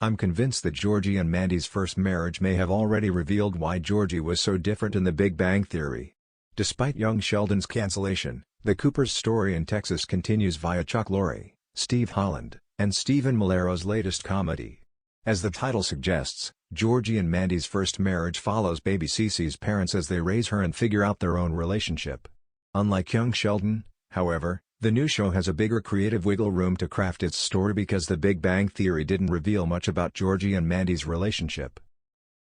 I'm convinced that Georgie and Mandy's first marriage may have already revealed why Georgie was so different in The Big Bang Theory. Despite young Sheldon's cancellation, the Cooper's story in Texas continues via Chuck Lorre, Steve Holland, and Stephen Millero's latest comedy. As the title suggests, Georgie and Mandy's first marriage follows baby Cece's parents as they raise her and figure out their own relationship. Unlike young Sheldon, however, the new show has a bigger creative wiggle room to craft its story because The Big Bang Theory didn't reveal much about Georgie and Mandy's relationship.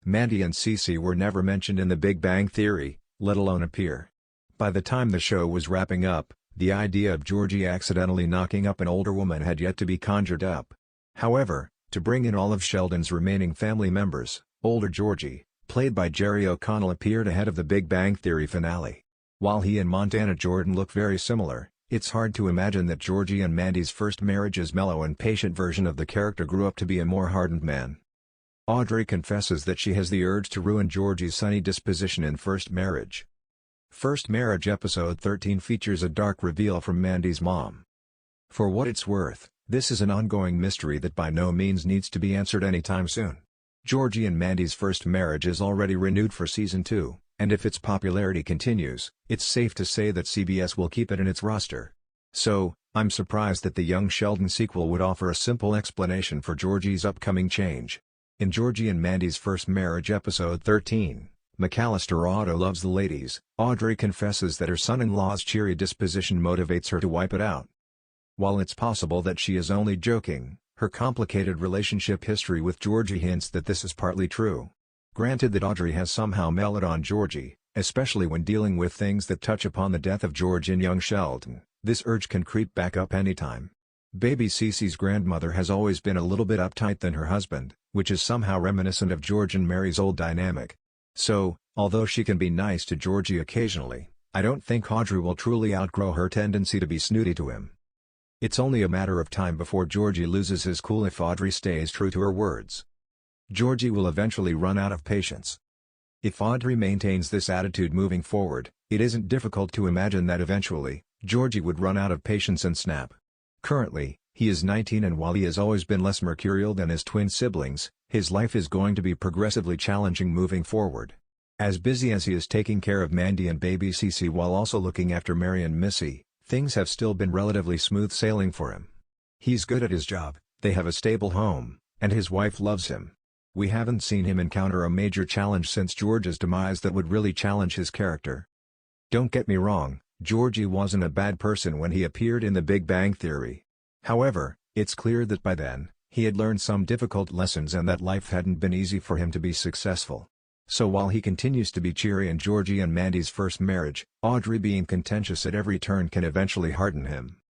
Mandy and Cece were never mentioned in The Big Bang Theory, let alone appear. By the time the show was wrapping up, the idea of Georgie accidentally knocking up an older woman had yet to be conjured up. However, to bring in all of Sheldon's remaining family members, older Georgie, played by Jerry O'Connell, appeared ahead of The Big Bang Theory finale. While he and Montana Jordan look very similar, it's hard to imagine that Georgie and Mandy's first marriage's mellow and patient version of the character grew up to be a more hardened man. Audrey confesses that she has the urge to ruin Georgie's sunny disposition in First Marriage. First Marriage episode 13 features a dark reveal from Mandy's mom. For what it's worth, this is an ongoing mystery that by no means needs to be answered anytime soon. Georgie and Mandy's first marriage is already renewed for season 2. And if its popularity continues, it's safe to say that CBS will keep it in its roster. So, I'm surprised that the Young Sheldon sequel would offer a simple explanation for Georgie's upcoming change. In Georgie and Mandy's First Marriage episode 13, McAllister Otto loves the ladies, Audrey confesses that her son-in-law's cheery disposition motivates her to wipe it out. While it's possible that she is only joking, her complicated relationship history with Georgie hints that this is partly true. Granted that Audrey has somehow mellowed on Georgie, especially when dealing with things that touch upon the death of George in young Sheldon, this urge can creep back up anytime. Baby Cece's grandmother has always been a little bit uptight than her husband, which is somehow reminiscent of George and Mary's old dynamic. So, although she can be nice to Georgie occasionally, I don't think Audrey will truly outgrow her tendency to be snooty to him. It's only a matter of time before Georgie loses his cool if Audrey stays true to her words. Georgie will eventually run out of patience. If Audrey maintains this attitude moving forward, it isn't difficult to imagine that eventually, Georgie would run out of patience and snap. Currently, he is 19 and while he has always been less mercurial than his twin siblings, his life is going to be progressively challenging moving forward. As busy as he is taking care of Mandy and baby Cece while also looking after Mary and Missy, things have still been relatively smooth sailing for him. He's good at his job, they have a stable home, and his wife loves him. We haven't seen him encounter a major challenge since George's demise that would really challenge his character. Don't get me wrong, Georgie wasn't a bad person when he appeared in The Big Bang Theory. However, it's clear that by then, he had learned some difficult lessons and that life hadn't been easy for him to be successful. So while he continues to be cheery in Georgie and Mandy's first marriage, Audrey being contentious at every turn can eventually harden him.